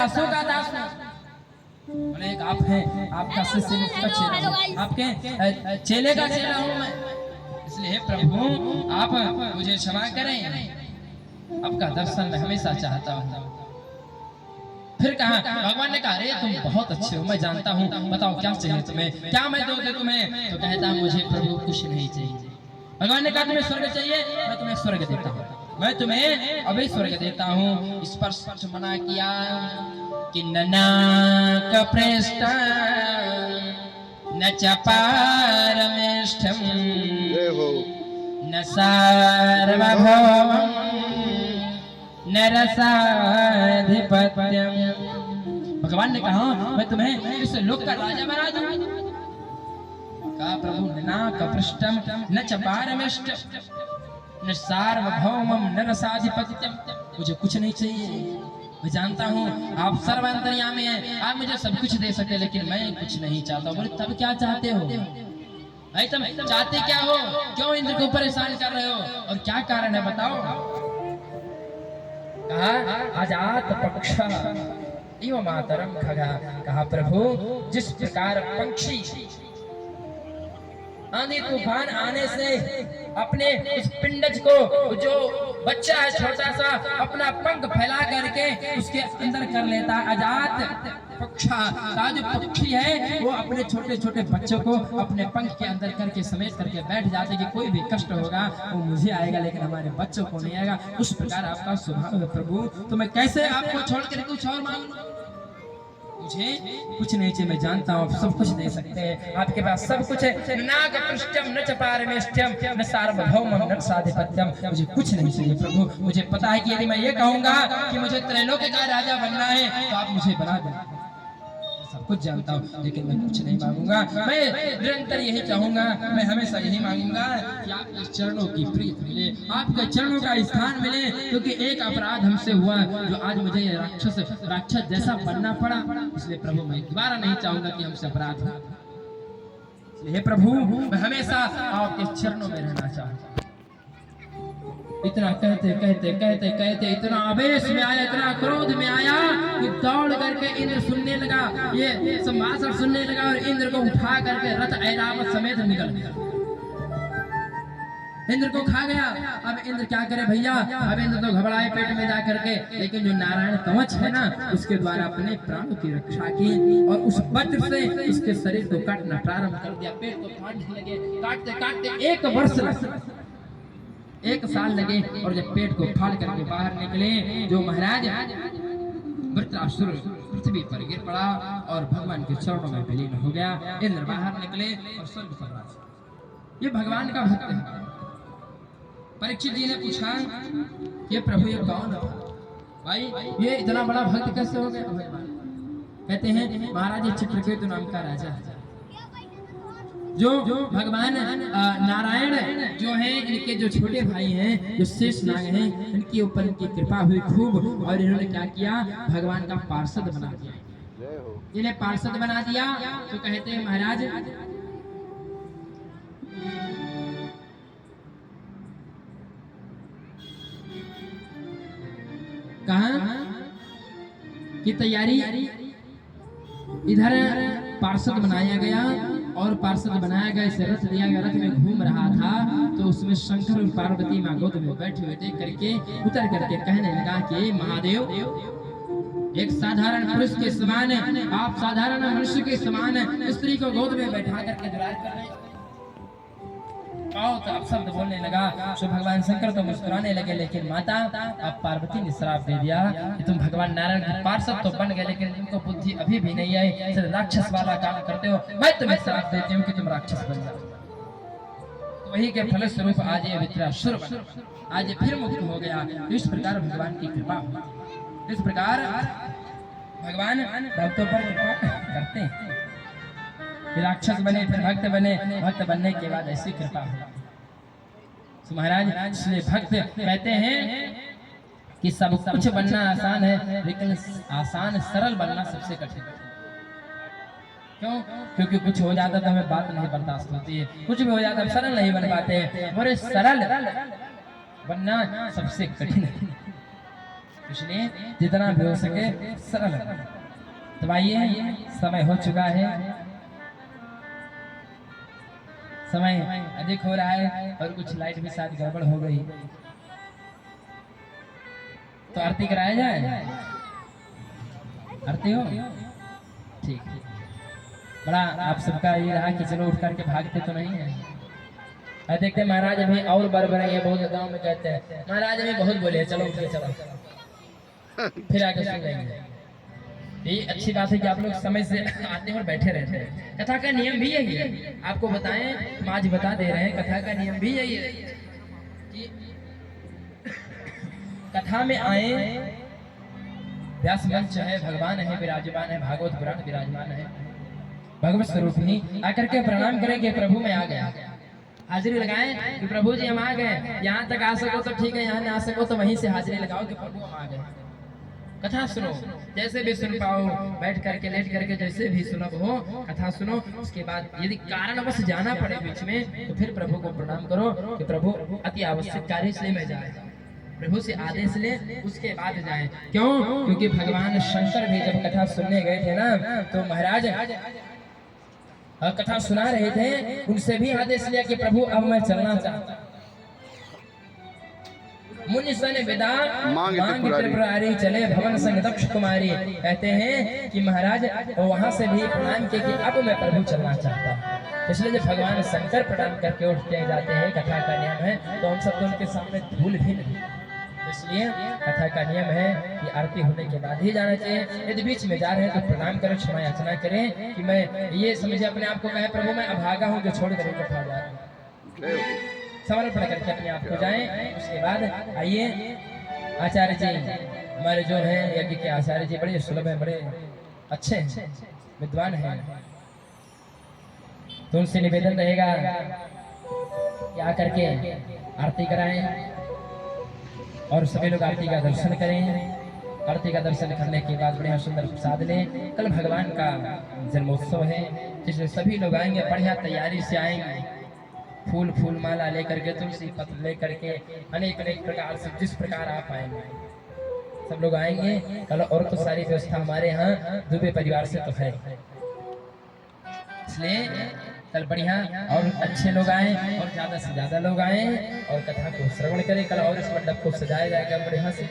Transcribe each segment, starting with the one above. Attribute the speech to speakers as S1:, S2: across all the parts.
S1: दासों का दास हूँ। बोले एक आप हैं, आपका शिष्य का चेला हूँ, आपके चेले का चेला हूँ मैं, इसलिए प्रभु आप मुझे क्षमा करें, आपका दर्शन मैं हमेशा चाहता हूँ। फिर कहा, भगवान ने कहा, अरे तुम बहुत अच्छे हो, मैं जानता हूँ, बताओ क्या चाहिए तुम्हें, क्या मैं दोगे तुम्हें? तो कहता मुझे प्रभु कुछ नहीं चाहिए। भगवान ने कहा तुम्हें स्वर्ग चाहिए, मैं तुम्हें स्वर्ग देता हूँ, मैं तुम्हें अभी स्वर्ग देता हूँ। इस पर स्पष्ट मना किया कि ननाक पृष्ठ न चपारमेष्ठम न सार्वभौमम् न रसाधिपत्यम। भगवान ने कहा मैं तुम्हें इस लोक का राजा बना दूं। कहा प्रभु ननाक पृष्ठम न चपारमेष्ठम न सार्वभौमम् न रसाधिपत्यम, मुझे कुछ नहीं चाहिए। मैं जानता हूँ आप सर्वांतर्यामी हैं, आप मुझे सब कुछ दे सकते, लेकिन मैं कुछ नहीं चाहता। बोले तब क्या चाहते हो भाई, तुम चाहते क्या हो? क्यों इंद्र को परेशान कर रहे हो और क्या कारण है बताओ? कहा अजात पक्ष इव मातरम खगा। कहा प्रभु जिस प्रकार पक्षी आंधी तूफान आने से अपने उस पिंडज को, जो बच्चा है छोटा सा, अपना पंख फैला करके उसके अंदर कर लेता, अजात पक्षा का जो पक्षी है वो अपने छोटे छोटे बच्चों को अपने पंख के अंदर करके समेट करके बैठ जाते कि कोई भी कष्ट होगा वो मुझे आएगा लेकिन हमारे बच्चों को नहीं आएगा। उस प्रकार आपका स्वभाव है प्रभु, तो मैं कैसे आपको छोड़कर कुछ और मांगू? मुझे कुछ नहीं चाहिए, मैं जानता हूँ आप सब कुछ दे सकते हैं, आपके पास सब कुछ है। नाग पृष्ठम न चपारमेष्ठम न सार्वभौमम् न साधिपत्यम, मुझे कुछ नहीं चाहिए प्रभु। मुझे पता है कि यदि मैं ये कहूंगा कि मुझे त्रैलोक्य का राजा बनना है तो आप मुझे बना दें, सब कुछ जानता हूँ, लेकिन मैं कुछ नहीं मांगूंगा। मैं निरंतर यही चाहूंगा, मैं हमेशा यही मांगूंगा कि आपके चरणों की प्रीत मिले, आपके चरणों का स्थान मिले, क्योंकि एक अपराध हमसे हुआ जो आज मुझे राक्षस जैसा बनना पड़ा, इसलिए प्रभु मैं दोबारा नहीं चाहूंगा कि हमसे अपराध हो। इसलिए प्रभु मैं हमेशा आपके चरणों में रहना चाहूंगा। इतना कहते कहते कहते कहते इतना आवेश में आया, इतना क्रोध में आया कि दौड़ करके इंद्र सुनने लगा, ये संभाषण सुनने लगा और इंद्र को उठा करके रथ ऐरावत समेत निकल गया, इंद्र को खा गया। अब इंद्र क्या करे भैया, अब इंद्र तो घबराए पेट में जा करके, लेकिन जो नारायण कवच है ना उसके द्वारा अपने प्राणों की रक्षा की और उस वज्र से इसके शरीर को काटना प्रारंभ कर दिया, पेट को फाड़ने लगे, काटते काटते एक साल लगे और जब पेट को फाड़ करके बाहर निकले, जो महाराज वृत्रासुर पृथ्वी पर गिर पड़ा और भगवान के चरणों में विलीन हो गया। इंद्र बाहर निकले और स्वर्ग पर राज। ये भगवान का भक्त है। परीक्षित जी ने पूछा ये प्रभु ये कौन है भाई, ये इतना बड़ा भक्त कैसे हो गया? कहते हैं महाराज चित्रकेतु नाम का राजा है, जो भगवान नारायण जो है इनके जो छोटे भाई हैं, जो शेष नाग हैं, इनके ऊपर इनकी कृपा हुई खूब, और इन्होंने क्या किया, भगवान का पार्षद बना दिया। इन्हें पार्षद बना दिया तो कहते हैं महाराज कहा की तैयारी, इधर पार्षद बनाया गया और पार्षद बनाया गया, इसे रथ दिया गया, रथ में घूम रहा था तो उसमें शंकर और पार्वती माँ गोद में बैठे हुए थे, करके उतर करके कहने लगा कि महादेव एक साधारण पुरुष के समान, आप साधारण मनुष्य के समान स्त्री को गोद में बैठा करके दुलार कर रहे हैं। आप शब्द बोलने लगा, तो भगवान शंकर तो मुस्कुराने लगे, लेकिन माता अब पार्वती ने श्राप दे दिया कि तुम भगवान नारायण के पार्षद तो बन गए, लेकिन तुमको बुद्धि अभी भी नहीं आई, सिर्फ राक्षस वाला काम करते हो, मैं तुम्हें श्राप देती हूँ कि तुम राक्षस बन जाओ। तो वही के फलस्वरूप आज ये वृत्रासुर आज फिर मुक्त हो गया। इस प्रकार भगवान की कृपा होती, इस प्रकार भगवान भक्तों पर कृपा करते हैं। राक्षस बने फिर भक्त बने, भक्त बनने के बाद ऐसी कृपा हो। महाराज इसलिए भक्त कहते हैं कि सब कुछ बनना आसान है, लेकिन आसान सरल बनना सबसे कठिन है। क्यों? क्योंकि कुछ हो जाता तो हमें बात नहीं बर्दाश्त होती है, कुछ भी हो जाता है सरल नहीं बन पाते, और सरल बनना सबसे कठिन है। इसलिए जितना भी हो सके सरल। तो आइए, समय हो चुका है, समय अधिक हो रहा है और कुछ लाइट भी शायद गड़बड़ हो गई, तो आरती कराया जाए। आरती हो ठीक। बड़ा आप सबका ये रहा कि चलो उठ करके भागते तो नहीं है। देखते महाराज अभी और बड़बड़ाइए, बहुत गांव में कहते हैं महाराज अभी बहुत बोले, चलो उठ के चलो, फिर आगे सुन लेंगे। ये अच्छी बात है कि आप लोग समय से आते हैं और बैठे रहते हैं। कथा का नियम भी यही है, आपको बताएं, हम आज बता दे रहे हैं, कथा का नियम भी यही है कि कथा में आए, व्यास मंच है, भगवान है विराजमान है, भागवत पुराण विराजमान है, भगवत स्वरूप ही आकर के प्रणाम करें कि प्रभु मैं आ गया, हाजिरी लगाएं कि प्रभु जी हम आ गए। यहाँ तक आ सको तो ठीक है, यहाँ ना आ सको तो वहीं से हाजिरी लगाओ कि प्रभु हम आ गए। कथा सुनो, जैसे भी सुन पाओ, बैठ करके लेट करके जैसे भी सुनो हो, कथा सुनो। उसके बाद यदि कारणवश जाना पड़े बीच में तो फिर प्रभु को प्रणाम करो कि प्रभु अति आवश्यक कार्य इसलिए मैं जाए, प्रभु से आदेश ले, उसके बाद जाए। क्यों? क्योंकि भगवान शंकर भी जब कथा सुनने गए थे ना, तो महाराज कथा सुना रहे थे, उनसे भी आदेश लिया कि प्रभु अब मैं चलना चाहता। मुनि सन विदा मांग त्रिपुरारी, चले भवन संग दक्ष कुमारी। कहते हैं कि महाराज वहां से भी प्रणाम किए कि अब मैं प्रभु चलना चाहता हूँ। इसलिए जब भगवान शंकर प्रणाम करके उठते जाते हैं, कथा का नियम है, तो हम सब तो उनके सामने धूल भी नहीं। इसलिए कथा का नियम है कि आरती होने के बाद ही जाना चाहिए। यदि बीच में जा रहे हैं तो प्रणाम करें, क्षमा याचना करें कि मैं ये समझे अपने आप को कहे प्रभु मैं अभागा हूँ जो छोड़ कर कथा जा रहा हूँ, समर्पण करके अपने आप को जाएं। उसके बाद आइए, आचार्य जी हमारे जो हैं यज्ञ के आचार्य जी बड़े सुलभ हैं, बड़े अच्छे हैं, विद्वान हैं, तो उनसे निवेदन रहेगा कि आकर के आरती कराएं और सभी लोग आरती का दर्शन करें। आरती का दर्शन करने के बाद बढ़िया सुंदर प्रसाद लें। कल भगवान का जन्मोत्सव है, जिसमें सभी लोग आएंगे, बढ़िया तैयारी से आएंगे, फूल फूल माला लेकर के, तुलसी पत्र लेकर के, अनेक अनेक प्रकार से जिस प्रकार आप आएंगे सब लोग आएंगे कल। और तो सारी व्यवस्था हमारे यहाँ दुबे परिवार से तो है, इसलिए कल बढ़िया और अच्छे लोग आए और ज्यादा से ज्यादा लोग आए और कथा को श्रवण करें कल, और इस मंडप को सजाया जाएगा बढ़िया से।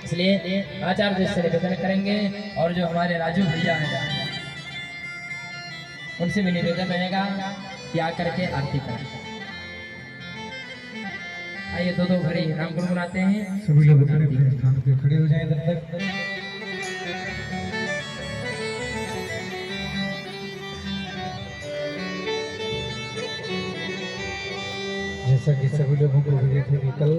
S1: इसलिए आचार्य जी से निवेदन करेंगे और जो हमारे राजू भैया हैं उनसे भी निवेदन रहेगा कि आकर के आरती करें। आइए दो दो घड़ी नाम गुनगुनाते हैं,
S2: सभी लोग स्थान पे खड़े हो जाएं तब तक। जैसा कि सभी लोगों को विदित है कि कल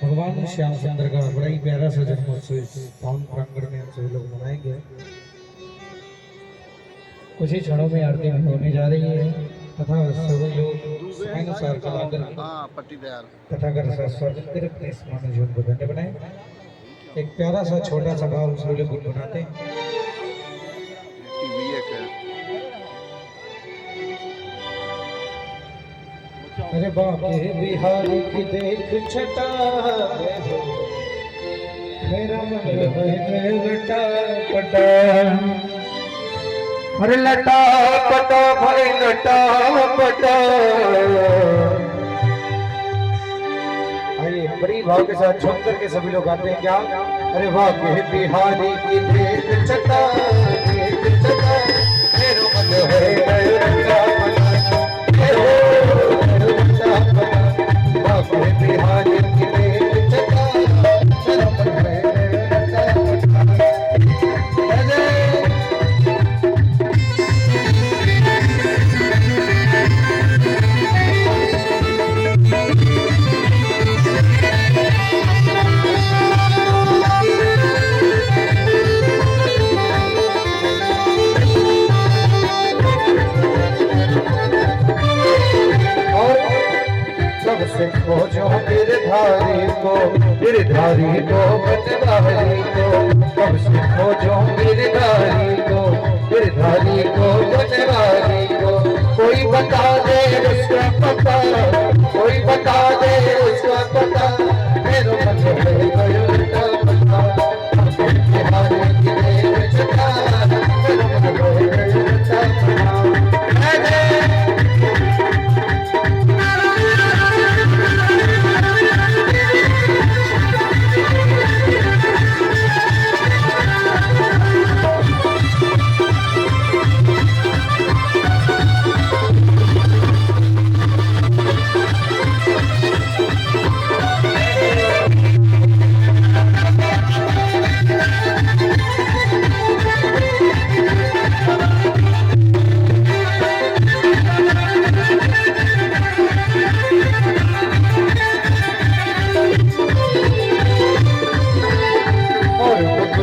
S2: भगवान श्याम सुंदर का बड़ा ही प्यारा सा जन्मोत्सव इस टाउन प्रांगण में हम सभी लोग मनाएंगे। कुछ ही क्षणों में आरती होने जा रही है तथा सभी लोग अनुसार कलाकार कथा का रसा स्वागत करें। अपने स्मरण जीवन को धन्य बनाए। एक प्यारा सा छोटा सा भाव सभी लोग गुनगुनाते हैं। अरे बाके बिहारी की देख छटा मेरा मन है लटा पटा, अरे लटा पटा भाई लटा पटा। आइए बड़ी भाव के साथ झूम करके सभी लोग गाते हैं क्या? अरे बाके बिहारी की देख छटा मेरा मन है लटा पटा। बिहारी की देख छटा मेरा मन है लटा पटा।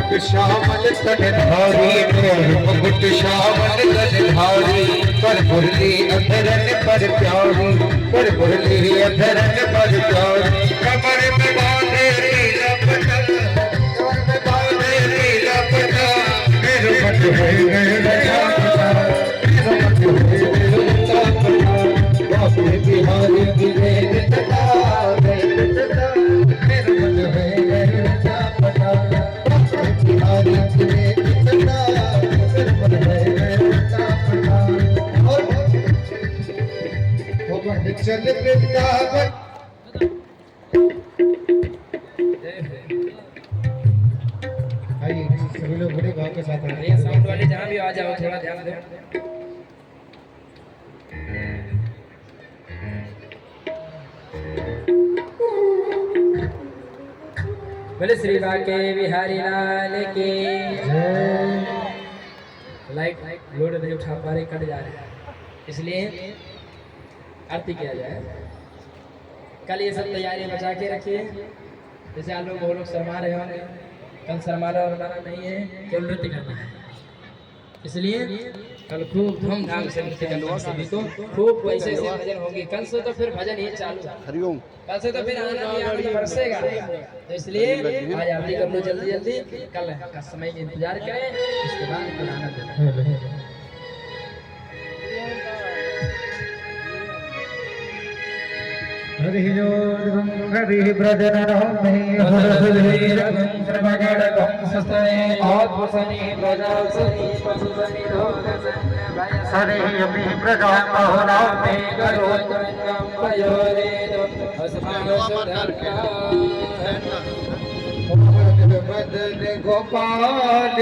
S2: मुकुट श्यामल तन धारी मुकुट श्यामल तन धारी पर मुरली अधरन पर प्यारी पर मुरली अधरन पर प्यारी कमर में बांधे नीला पटा कमर में बांधे नीला पटा मेरे मत है मेरा पटा मेरे मत है मेरा पटा बाबे बिहारी गिरे तटा मेरे मत है मेरा पटा बिहारी गिरे तटा मेरे मत है मेरा पटा और चल वृंदावन सभी लोग बड़े भाव के साथ आ रहे हैं।
S1: साउंड वाले जहाँ भी आ जाओ थोड़ा ध्यान दो। बोले श्री बाके बिहारी लाल की लाइट लोड नहीं उठा पा रहे, कट जा रहे हैं, इसलिए आरती किया जाए। कल ये सब तैयारी बचा के रखिए। जैसे आप लोग बहुत लोग शर्मा रहे होंगे, कल शर्माना वरमाना नहीं है, केवल नृत्य करना है। इसलिए कल खूब धूमधाम से नृत्य करना है। सभी को खूब पैसे से भजन होंगे। कल से तो फिर भजन ही चालू,
S3: हरिओम।
S1: कल से तो फिर आनंद बरसेगा। तो इसलिए आज आरती कर लो जल्दी जल्दी, कल का समय का इंतजार करें, उसके बाद फिर आनंद लें।
S2: हरि ओम हरि ब्रजन रमहि हरि रघुं श्रवगणकं सस्तने आत्मसनि प्रजासनि पशुसनि रोगसन् हरि अभि प्रजा बहुनामे करोतनं पयोरेदो अस्मासुरर्का मदन गोपाल